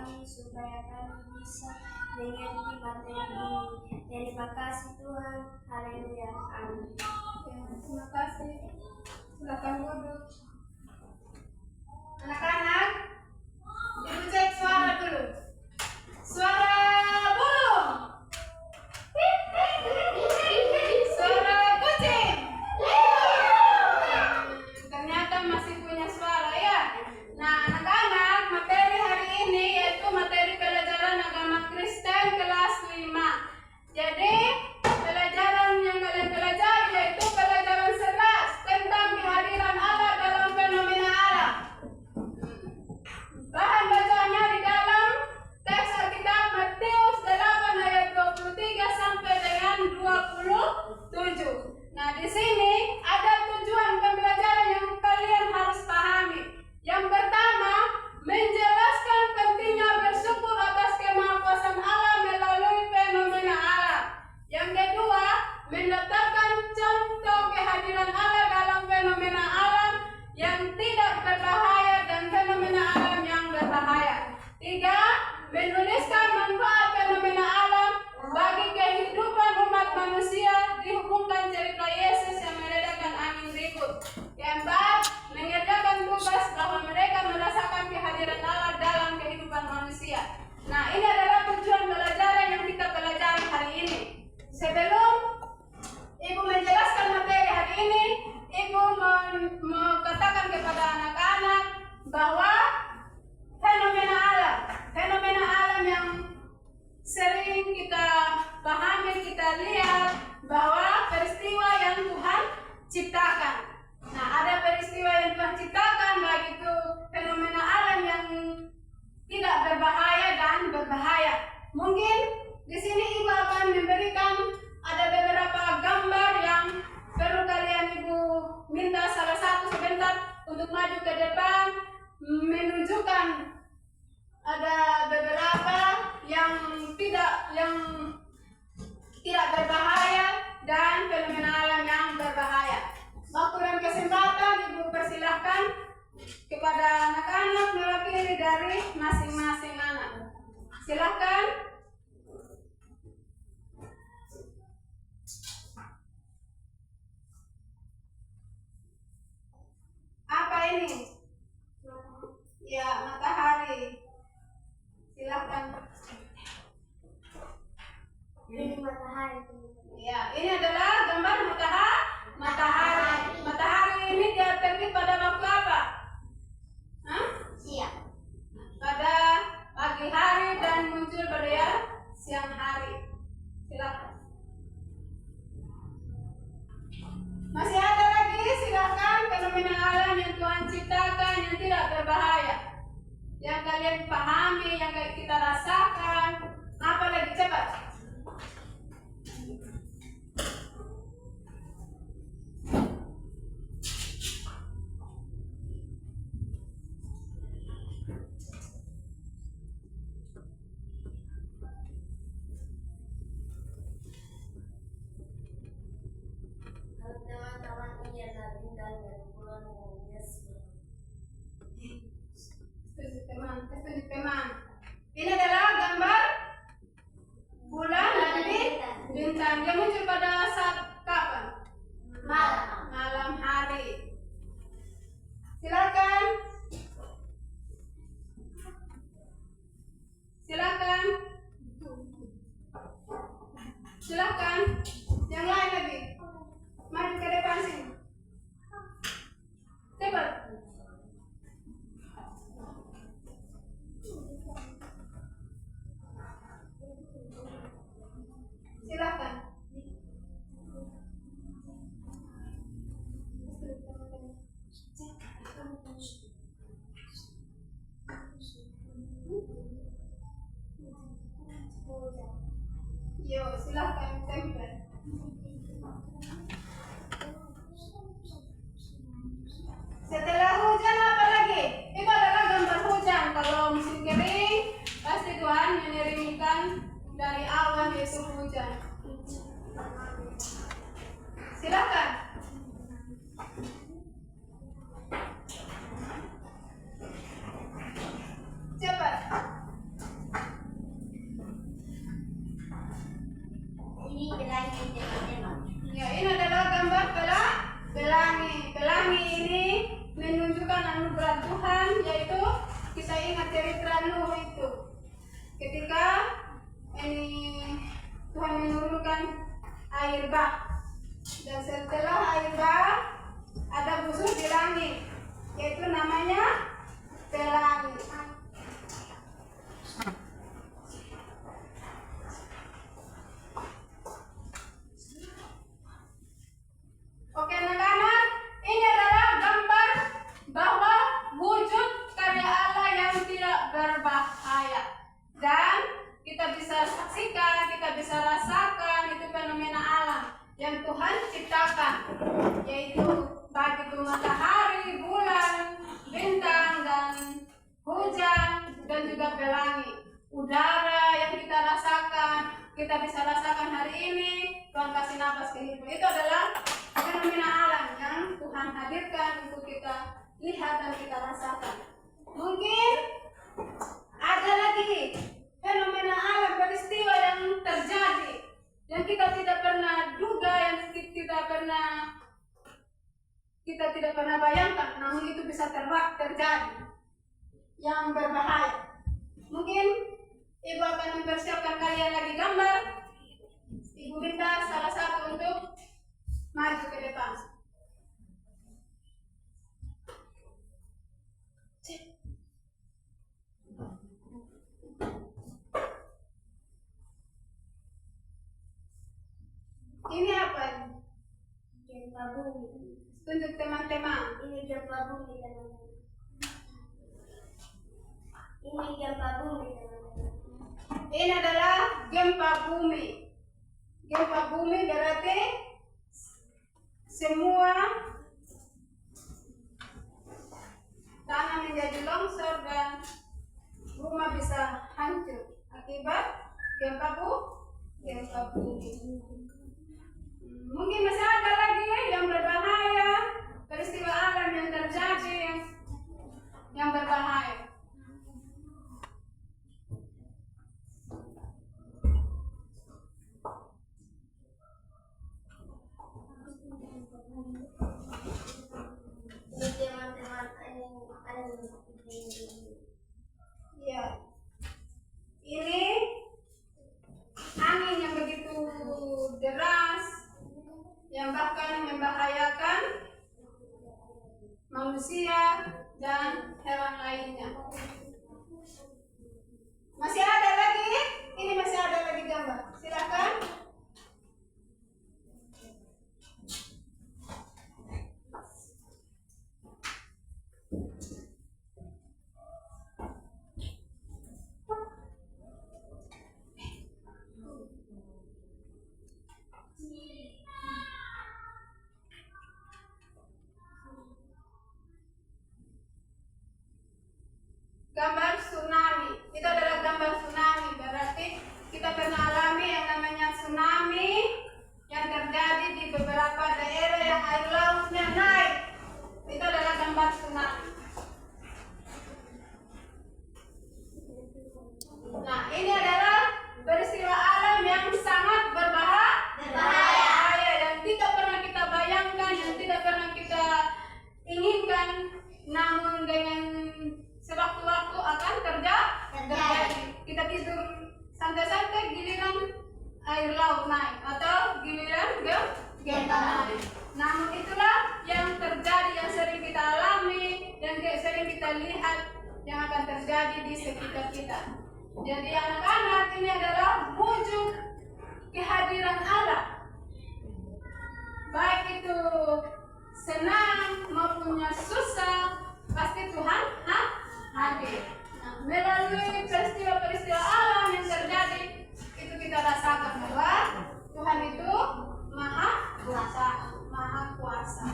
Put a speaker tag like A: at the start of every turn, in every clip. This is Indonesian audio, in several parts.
A: kami supaya kami bisa mengerti materi ini. Terima kasih Tuhan. Haleluya. Amin.
B: Ya, terima kasih. Silakan duduk. Anak-anak, ibu cek suara dulu. Suara burung. Suara kucing. Ternyata masih punya suara ya. Nah, anak-anak, materi hari ini yaitu materi pelajaran agama Kristen kelas 5. Jadi, pelajaran yang kalian pelajari yaitu pelajaran 11 tentang kehadiran Allah dalam fenomena alam. Bahan bacaannya di dalam teks Alkitab Matius 8 ayat 23 sampai dengan 27. Nah, di sini ada tujuan pembelajaran yang kalian harus pahami. Yang pertama, menjelaskan pentingnya bersyukur atas kemahkuasaan Allah melalui fenomena alam. Yang kedua, mendaftarkan contoh kehadiran Allah dalam fenomena alam yang tidak berbahaya dan fenomena alam yang berbahaya. Tiga, menuliskan manfaat fenomena alam bagi kehidupan umat manusia, dihubungkan cerita Yesus yang meredakan angin ribut. Keempat, mengerjakan tugas bahwa mereka merasakan kehadiran Allah dalam kehidupan manusia. Nah, ini adalah tujuan pelajaran yang kita pelajari hari ini. Sebelum Ibu menjelaskan materi hari ini, Ibu mengatakan kepada anak-anak bahwa fenomena alam yang sering kita pahami, kita lihat bahwa peristiwa yang Tuhan ciptakan. Nah, ada peristiwa yang Tuhan ciptakan, baik itu fenomena alam yang tidak berbahaya dan berbahaya. Mungkin di sini Ibu akan memberikan ada beberapa gambar yang perlu kalian Ibu minta salah satu sebentar untuk maju ke depan menunjukkan ada beberapa yang tidak berbahaya dan fenomena alam yang berbahaya. Waktu dan kesempatan Ibu persilahkan kepada anak-anak mewakili dari masing-masing anak. Silahkan. Apa ini? Ya, matahari. Silahkan.
A: Ini matahari.
B: Ya, ini adalah gambar matahari. Matahari ini dia terbit pada waktu apa? Hah?
A: Siang.
B: Pada pagi hari dan muncul pada siang hari. Silakan. Masih ada lagi, silakan fenomena alam yang Tuhan ciptakan yang tidak berbahaya, yang kalian pahami, yang kita rasakan. Apa lagi, cepat?
A: Teman-teman ini adalah bintang dan bulan yang biasa.
B: Teman. Ini adalah gambar bulan dan bintang. Dia muncul pada saat kapan? Malam hari. Silakan. Yang lain lagi. Maju ke depan sini. Cepat. Silakan. Yo, silakan tempel. Setelah hujan apa lagi? Itu adalah gambar hujan. Kalau musim kering, pasti Tuhan mengirimkan dari awan yaitu hujan. Silakan. Cepat. air bah. Dan setelah air bah ada busur di langit, yaitu namanya pelangi. Oke anak-anak, ini adalah gambar bahwa wujud karya Allah yang tidak berbahaya. Dan kita bisa saksikan, kita bisa rasakan itu fenomena alam yang Tuhan ciptakan, yaitu baik itu matahari, bulan, bintang, dan hujan, dan juga pelangi. Udara yang kita rasakan, kita bisa rasakan hari ini, Tuhan kasih nafas kehidupan. Itu adalah fenomena alam yang Tuhan hadirkan untuk kita lihat dan kita rasakan. Mungkin ada lagi fenomena alam, peristiwa yang terjadi yang kita tidak pernah duga, yang kita tidak pernah bayangkan, namun itu bisa terjadi yang berbahaya. Mungkin Ibu akan mempersiapkan kalian lagi gambar. Ibu minta salah satu untuk maju ke depan. Ini apa ini?
A: Gempa bumi.
B: Tunjuk teman-teman.
A: Ini gempa bumi teman-teman. Ini gempa bumi teman-teman.
B: Ini adalah gempa bumi. Gempa bumi berarti semua tanah menjadi longsor dan rumah bisa hancur akibat gempa bumi. Mungkin masih ada lagi yang berbahaya, peristiwa alam yang terjadi yang berbahaya.
A: Ini teman-teman
B: Ya, ini angin yang begitu deras, yang bahkan membahayakan manusia dan hewan lainnya. Masih ada lagi? Ini masih ada lagi gambar. Silakan. Gambar tsunami. Itu adalah gambar tsunami. Berarti kita pernah alami yang namanya tsunami yang terjadi di beberapa daerah yang air lautnya naik. Itu adalah gambar tsunami. Nah, ini adalah peristiwa alam yang sangat berbahaya, yang tidak pernah kita bayangkan, yang tidak pernah kita inginkan, namun dengan sewaktu-waktu akan terjadi. Kita tidur santai-santai, giliran air laut naik atau giliran gempa naik. Namun itulah yang terjadi, yang sering kita alami, yang sering kita lihat, yang akan terjadi di sekitar kita. Jadi anak-anak, ini adalah wujud kehadiran Allah. Baik itu senang maupun susah, pasti Tuhan hadir. Nah, melalui peristiwa-peristiwa alam yang terjadi, itu kita rasakan bahwa Tuhan itu maha kuasa.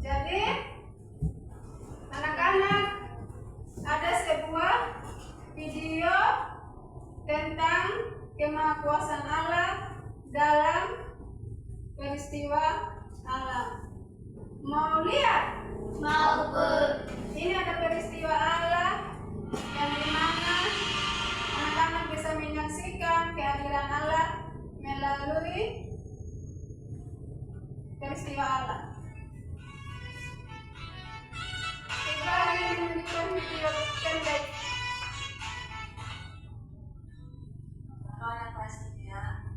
B: Jadi anak-anak, ada sebuah video tentang kemahakuasaan Allah dalam peristiwa alam. Mau lihat?
A: mau
B: Ini ada peristiwa Allah yang dimana anak-anak bisa menyaksikan kehadiran Allah melalui peristiwa Allah. Kita ingin menunjukkan video pendek.
C: Kalau yang kelas 3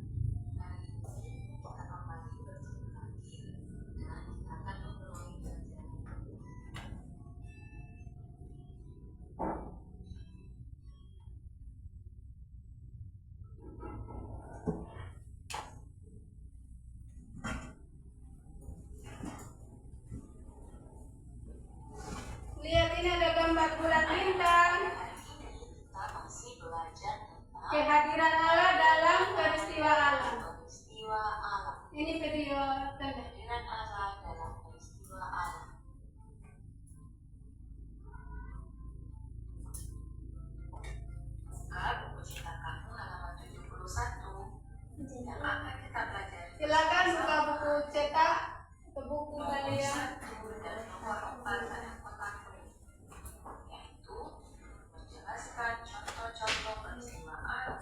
B: Kehadiran Allah dalam peristiwa alam.
C: Peristiwa alam.
B: Ini video pendek.
C: Kehadiran Allah dalam peristiwa alam. Buku Cinta Kamu halaman 71 yang akan kita pelajari.
B: Silakan buka buku cetak atau buku kalian.
C: Dan nomor 4 pada kotak kuning, yaitu menjelaskan contoh-contoh peristiwa alam.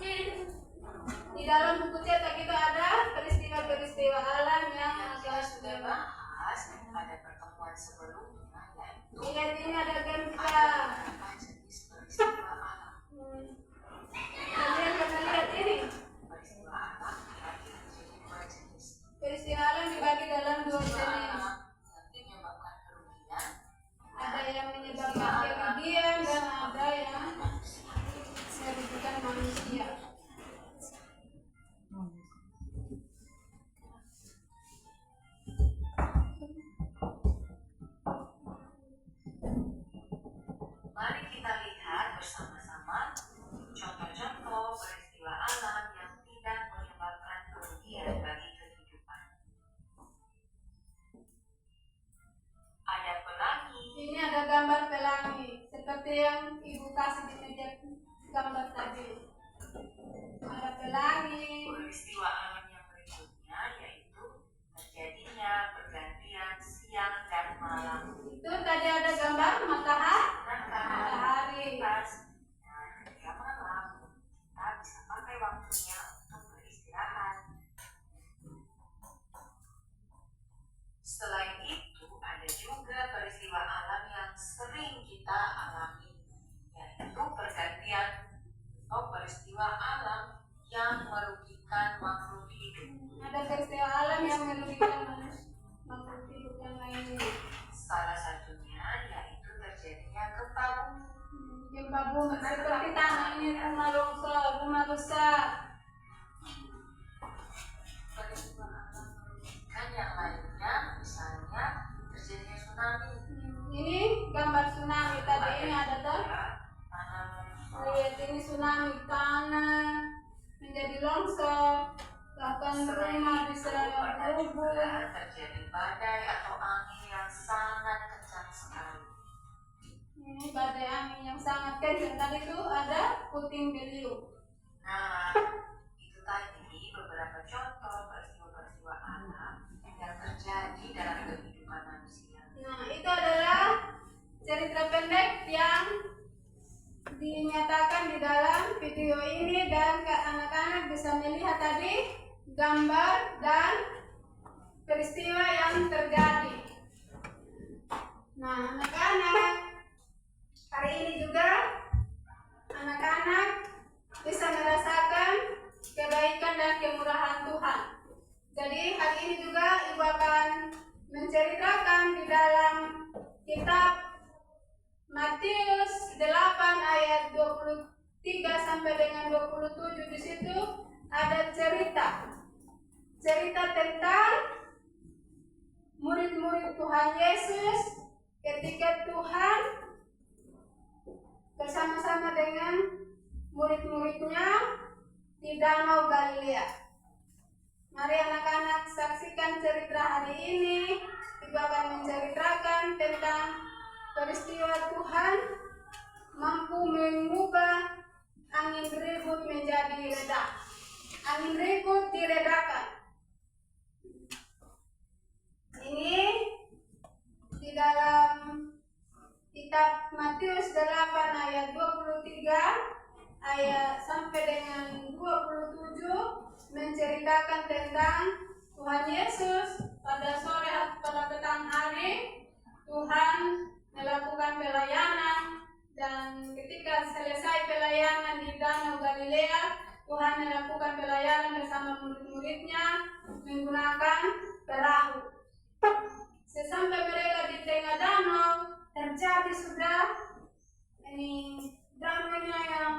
B: Di dalam buku cetak kita ada peristiwa-peristiwa alam yang
C: Kita sudah bahas pada pertemuan sebelumnya, yaitu
B: lihat ini ada gambar.
C: beberapa jenis peristiwa alam.
B: Kalian pernah lihat ini?
C: Peristiwa alam dibagi menjadi dua jenis.
B: Peristiwa alam dibagi dalam dua
C: Peristiwa
B: jenis.
C: alam yang menyebabkan kerugian,
B: Ada yang menyebabkan kerugian dan ada yang merugikan manusia.
C: mari kita lihat bersama-sama contoh-contoh peristiwa alam yang tidak menyebabkan kerugian bagi kehidupan. Ada pelangi,
B: Ini ada gambar pelangi seperti yang ibu kasih di meja gambar tadi. Ada pelangi.
C: peristiwa alam yang berikutnya yaitu terjadinya pergantian siang dan malam.
B: Itu tadi ada gambar matahari.
C: Dan ketika malam kita bisa pakai waktunya untuk beristirahat. Selain itu ada juga peristiwa alam yang sering kita alami, yaitu pergantian atau peristiwa alam yang merugikan makhluk hidup.
B: Ada peristiwa alam yang merugikan makhluk hidup yang lainnya.
C: Salah satunya yaitu terjadinya gempa bumi.
B: Gempa bumi seperti tanah ini, rumah longsor, rumah rusak.
C: Peristiwa alam merugikan yang lainnya, misalnya terjadinya tsunami.
B: Ini gambar tsunami tadi ini ada tuh. Lihat ini tsunami, tanah menjadi longsor, bahkan rumah bisa rubuh.
C: Terjadi badai atau angin yang sangat kencang sekali.
B: Ini badai angin yang sangat kencang. Tadi tuh ada puting beliung.
C: Nah, itu tadi beberapa contoh peristiwa-peristiwa alam yang terjadi dalam kehidupan manusia.
B: Nah, itu adalah cerita pendek yang dinyatakan di dalam video ini dan anak-anak bisa melihat tadi gambar dan peristiwa yang terjadi. Nah, anak-anak, hari ini juga anak-anak bisa merasakan kebaikan dan kemurahan Tuhan. Jadi hari ini juga ibu akan menceritakan di dalam kitab Matius 8 ayat 23 sampai dengan 27. Di situ ada cerita tentang murid-murid Tuhan Yesus ketika Tuhan bersama-sama dengan murid-muridnya di Danau Galilea. Mari anak-anak saksikan cerita hari ini. Ibu akan menceritakan tentang peristiwa Tuhan mampu mengubah angin ribut menjadi reda. Angin ribut diredakan. Ini di dalam kitab Matius 8 ayat 23 ayat sampai dengan 27 menceritakan tentang Tuhan Yesus pada sore atau pada petang hari Tuhan melakukan pelayanan, dan ketika selesai pelayanan di Danau Galilea, Tuhan melakukan pelayanan bersama murid-muridnya menggunakan perahu. Sesampai mereka di tengah danau, terjadi sudah ini danaunya yang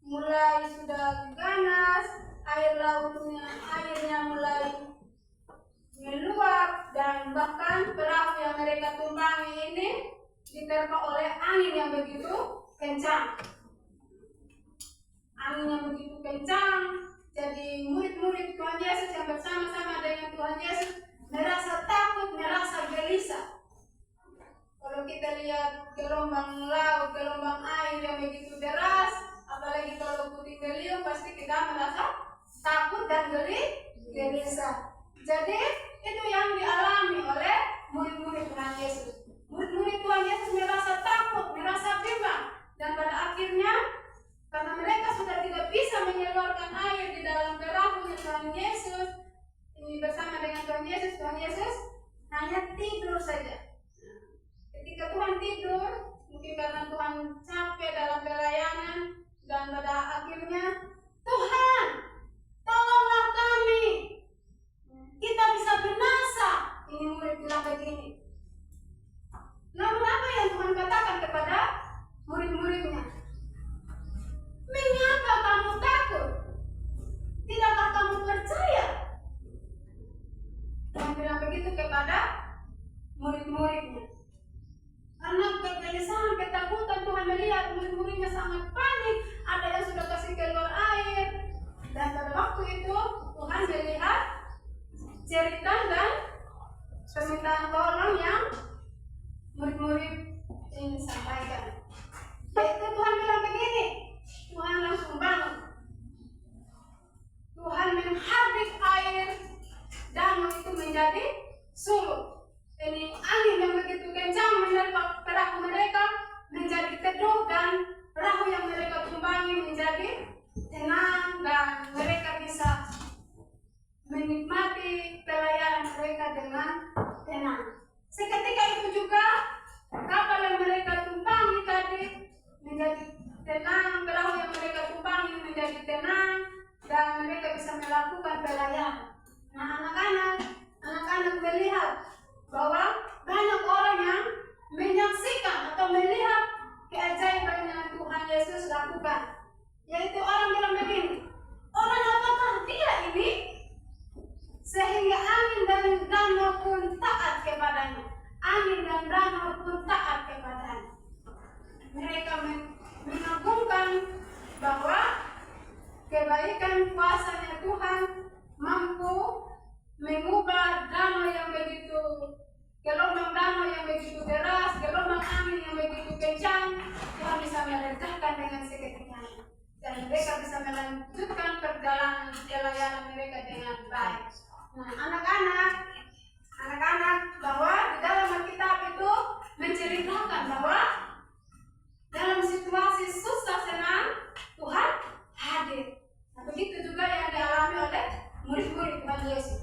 B: mulai sudah ganas, airnya mulai meluap, dan bahkan perahu yang mereka tumpangi ini diterpa oleh angin yang begitu kencang. Angin anginnya begitu kencang. Jadi murid-murid Tuhan Yesus yang bersama-sama dengan Tuhan Yesus merasa takut, merasa gelisah. Kalau kita lihat gelombang laut, gelombang air yang begitu deras, apalagi kalau puting beliung, pasti kita merasa takut dan gelisah. Jadi itu yang dialami oleh murid-murid Tuhan Yesus. Murid-murid Tuhan Yesus merasa takut, merasa bimbang, dan pada akhirnya karena mereka sudah tidak bisa mengeluarkan air di dalam perahu Tuhan Yesus ini bersama dengan Tuhan Yesus hanya tidur saja. Ketika Tuhan tidur, mungkin karena Tuhan capek dalam pelayanan, dan pada akhirnya, Tuhan, tolonglah kami, kita bisa binasa. Ini murid bilang begini. Namun apa yang Tuhan katakan kepada murid-muridnya? Mengapa kamu takut? Tidakkah kamu percaya? Tuhan bilang begitu kepada murid-muridnya. Karena kegelisahan, ketakutan, Tuhan melihat murid-muridnya sangat panik. Ada yang sudah kasih keluar air. Dan pada waktu itu Tuhan melihat cerita dan permintaan tolong yang murid-murid ini sampaikan. Yaitu Tuhan bilang begini. Tuhan langsung bangun. Tuhan menghardik air danau itu menjadi surut. Ini angin yang begitu kencang menerpa perahu mereka menjadi teduh, dan perahu yang mereka tumpangi menjadi tenang, dan mereka bisa menikmati pelayanan mereka dengan tenang. Seketika itu juga kapal yang mereka tumpangi tadi menjadi tenang, perahu yang mereka tumpangi menjadi tenang, dan mereka bisa melakukan pelayanan. Nah, anak-anak melihat bahwa banyak orang yang menyaksikan atau melihat keajaiban yang Tuhan Yesus lakukan. Yaitu orang bilang begini, orang apakah dia ini sehingga angin dan danau pun taat kepadanya. Angin dan danau pun taat kepadanya. Mereka mengagungkan bahwa kebaikan kuasanya Tuhan mampu mengubah danau yang begitu, gelombang danau yang begitu deras, gelombang angin yang begitu kencang. Tuhan bisa meredakan dengan seketika, dan mereka bisa melanjutkan perjalanan pelayanan mereka dengan baik. Nah, anak-anak, bahwa di dalam Alkitab itu menceritakan bahwa dalam situasi susah senang Tuhan hadir. Nah, begitu juga yang dialami oleh murid-murid Tuhan Yesus.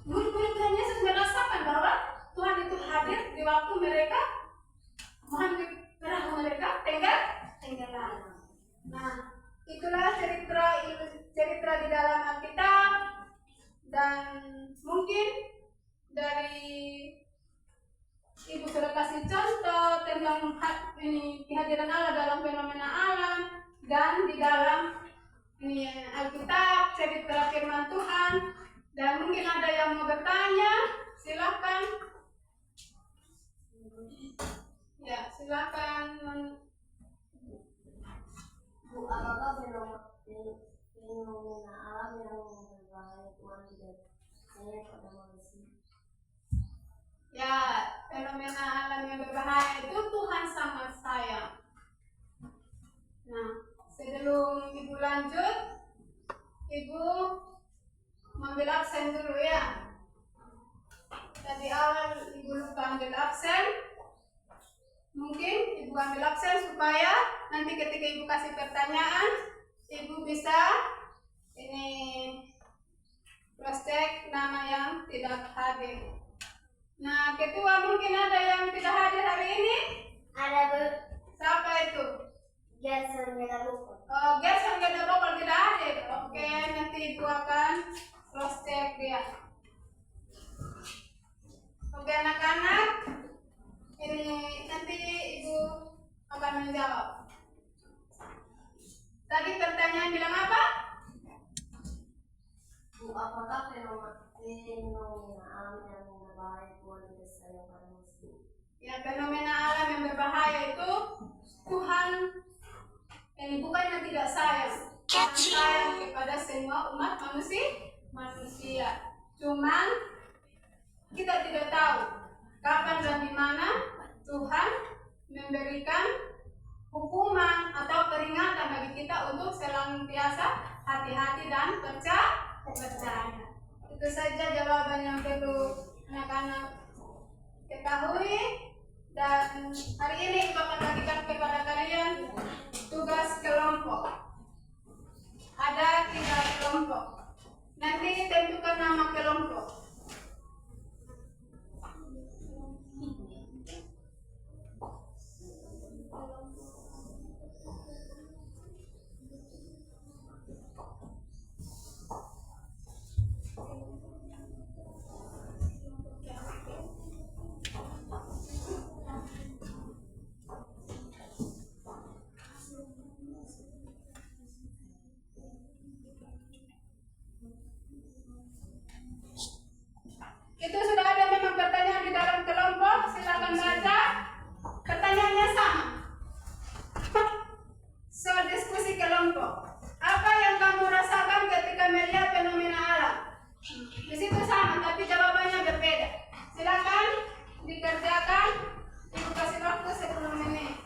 B: Murid-murid Tuhan Yesus merasakan bahwa Tuhan itu hadir di waktu mereka mengambil perahu mereka tenggelam. Nah, itulah cerita di dalam Alkitab, dan mungkin dari Ibu sudah kasih contoh tentang ini kehadiran Allah dalam fenomena alam, dan di dalam ini Alkitab, cerita firman Tuhan. Dan mungkin ada yang mau bertanya, silakan. Ya, silakan.
A: Bu, apakah fenomena alam yang berbahaya Tuhan tidak sayang pada manusia?
B: Ya, fenomena alam yang berbahaya itu Tuhan sangat sayang. Nah, sebelum Ibu lanjut, Ibu ambil absen dulu ya. Tadi awal Ibu lupa ambil absen. Mungkin Ibu ambil absen supaya nanti ketika Ibu kasih pertanyaan, Ibu bisa ini cross check nama yang tidak hadir. Nah, ketua mungkin ada yang tidak hadir hari ini?
A: Ada, Bu.
B: Siapa itu?
A: Gerson Gedabokol.
B: Oh, Gerson Gedabokol tidak hadir. Oke, nanti Ibu akan cross check dia. Oke, anak-anak, ini nanti Ibu akan menjawab. Tadi pertanyaan bilang apa?
A: Bu, apakah fenomena alam yang berbahaya Tuhan tidak sayang pada manusia?
B: Ya, fenomena alam yang berbahaya itu Tuhan ini bukannya tidak sayang, Tuhan sayang kepada semua umat manusia. Cuman kita tidak tahu kapan dan di mana Tuhan memberikan hukuman atau peringatan bagi kita untuk senantiasa hati-hati dan percaya. Itu saja jawaban yang perlu anak-anak ketahui. Dan hari ini Bapak bagikan kepada kalian tugas kelompok. Ada 3 kelompok. Nanti tentukan nama kelompok. Itu sudah ada memang pertanyaan di dalam kelompok, silakan baca. Pertanyaannya sama. Soal diskusi kelompok. Apa yang kamu rasakan ketika melihat fenomena alam? Di situ sama, tapi jawabannya berbeda. Silakan dikerjakan. Ibu kasih waktu 10 menit.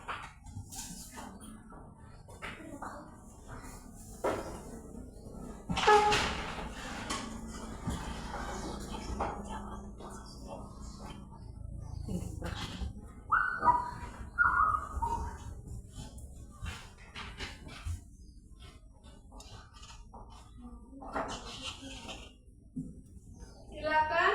B: Silakan.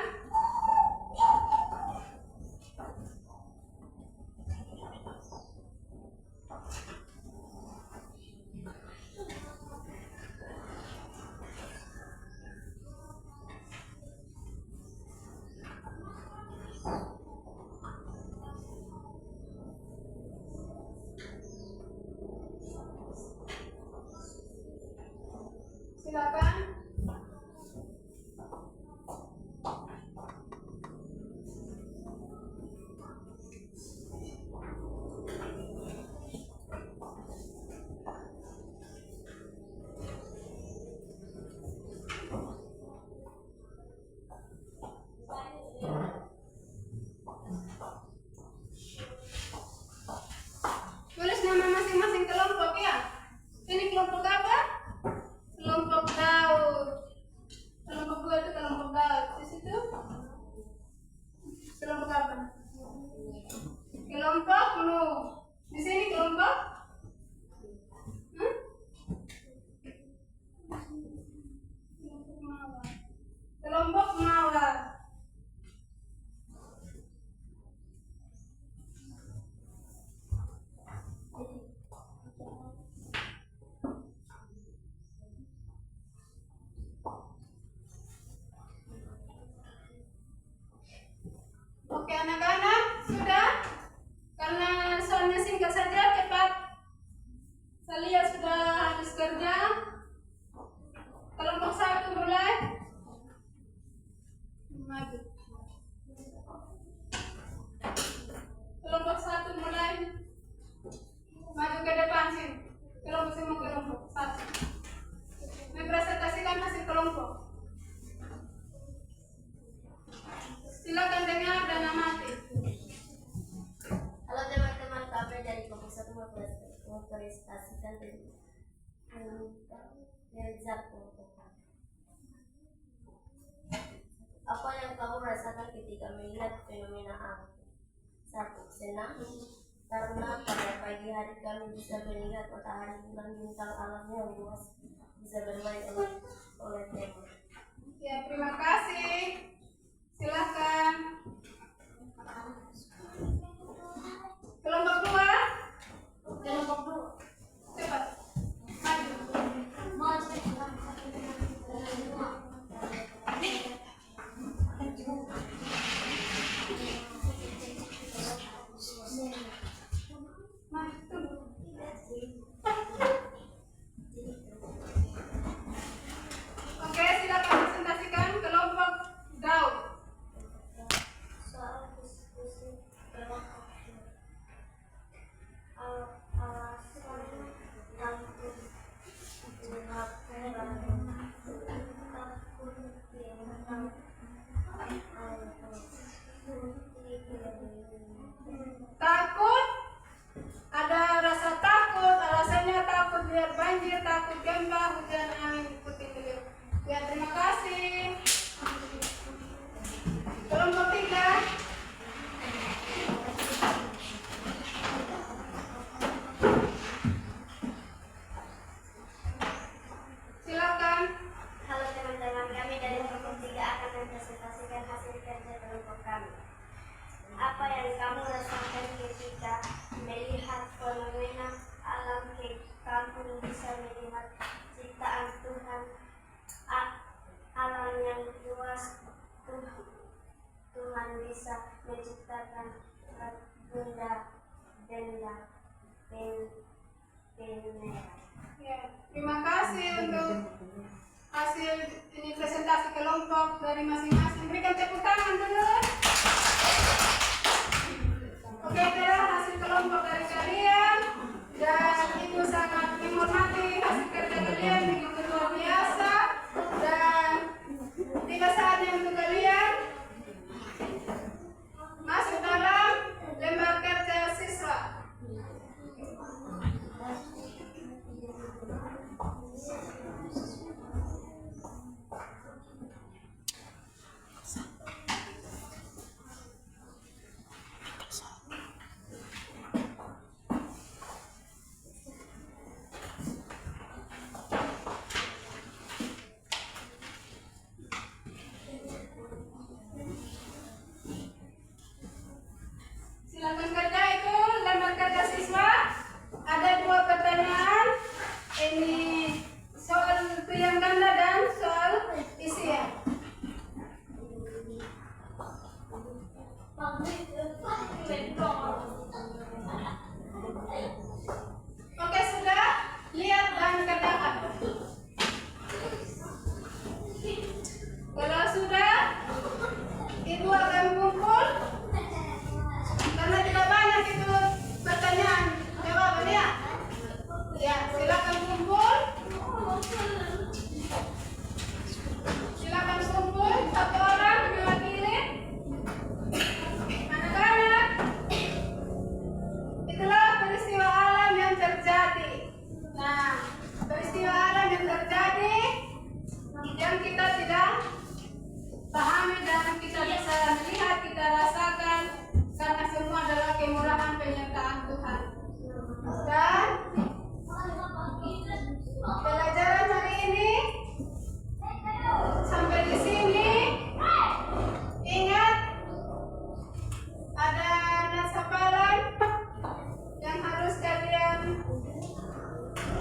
B: Silakan. Tulis nama masing-masing kelompok ya. Ini kelompok apa? Kelompok Daud. Kelompok 2 itu kelompok Daud. Di situ kelompok apa? Kelompok Nuh. Di sini kelompok kelompok Mawar. Oke anak-anak, sudah? Karena soalnya singkat saja, cepat. Saya sudah habis kerja. Kelompok 1 mulai. Maju. Kelompok 1 mulai. Maju ke depan sini. Kelompok semua kelompok 1. Mempresentasikan hasil kelompok. Silakan dengar dan amati.
A: Halo teman-teman, kami dari kelompok 1 mempresentasikan result kelompok. Apa yang kamu rasakan ketika melihat fenomena alam? 1. Senang, karena pada pagi hari kami bisa melihat matahari, bulan, bintang, alam yang luas bisa bermain oleh tema.
B: Ya, terima kasih. Silakan. Kelompok 2.
A: Kelompok 2.
B: Cepat. Maju. Oke, silakan presentasikan kelompok Daud. Takut, ada rasa takut, alasannya takut lihat banjir, takut gempa, hujan, angin, ikuti beliau. Ya, terima kasih. Kelompok 3. Silakan.
A: Halo teman-teman, kami dari kelompok 3 akan mempresentasikan hasil kerja kelompok kami. Apa yang kamu rasakan ketika melihat fenomena alam kamu bisa melihat ciptaan Tuhan, alam yang luas. Tuhan bisa menciptakan benda-benda beneran.
B: Ya, terima kasih untuk hasil ini presentasi kelompok dari masing-masing. Berikan tepuk tangan dulu. Oke, itulah hasil kelompok dari kalian, dan Ibu sangat menghormati hasil kerja kalian, begitu luar biasa, dan tiba saatnya untuk kalian masuk dalam lembar kerja siswa. Silakan kerja itu lembar kerja siswa. Ada 2 pertanyaan. Ini soal pilihan ganda dan soal isian. Oke, sudah? Lihat dan kerjakan. Kalau sudah, Ibu akan kumpul. Karena tidak banyak itu pertanyaan jawabannya. Ya, silakan kumpul. Silakan kumpul, 1 orang mewakili. Anak-anak, itulah peristiwa alam yang terjadi. Nah, peristiwa alam yang terjadi yang kita tidak pahami dan kita bisa melihat, kita rasakan, karena semua adalah kemurahan penyertaan Tuhan. Dan pelajaran hari ini sampai di sini. Ingat, ada nats hafalan yang harus kalian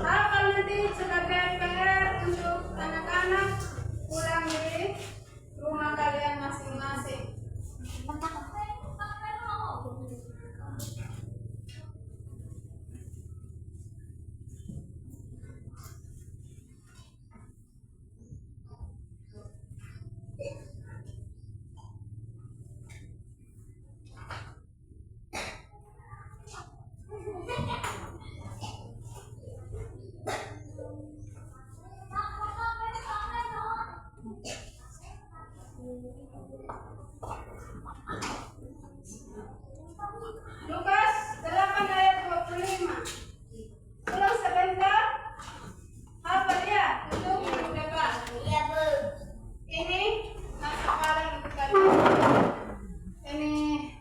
B: hafal nanti sebagai PR untuk anak-anak pulang di rumah kalian masing-masing. Lukas 8 ayat 25. Ulang sebentar. Hafal ya, untuk minggu depan.
A: Iya, Bu.
B: Ini nats hafalan untuk kalian. Ini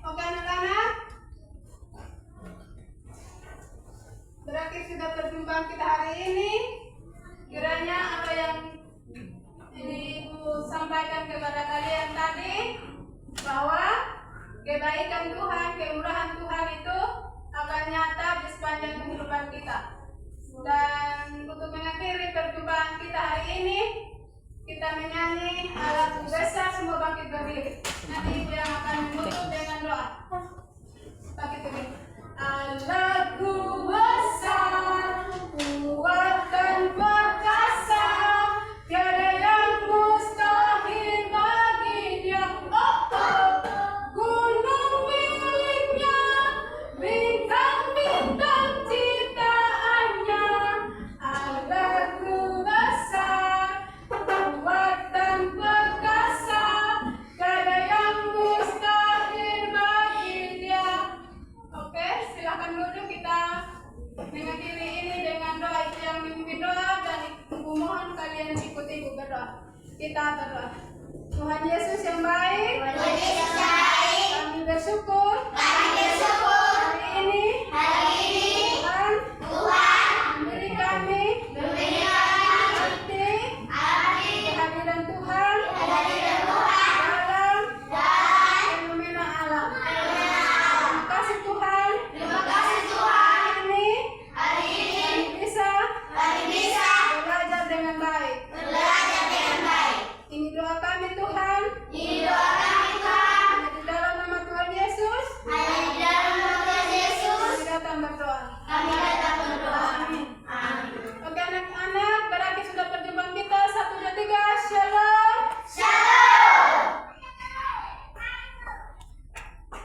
B: oke anak-anak. Berakhir sudah perjumpaan kita hari ini. Kiranya apa yang ini Ibu sampaikan kepada kalian tadi, bahwa kebaikan Tuhan, kemurahan Tuhan itu akan nyata di sepanjang kehidupan kita. Dan untuk mengakhiri perjumpaan kita hari ini, kita menyanyi alatku besar semua bangkit berdiri. Nanti Ibu yang akan menutup dengan doa. Bangkit berdiri. Alatku besar, kuat dan perkasa, tiada yang mustahil baginya. Gunung miliknya, bintang-bintang ciptaannya. Alatku besar, kuat dan perkasa, tiada yang mustahil baginya. kumohon kalian ikuti ibu berdoa. Kita berdoa. Tuhan Yesus yang baik, kami bersyukur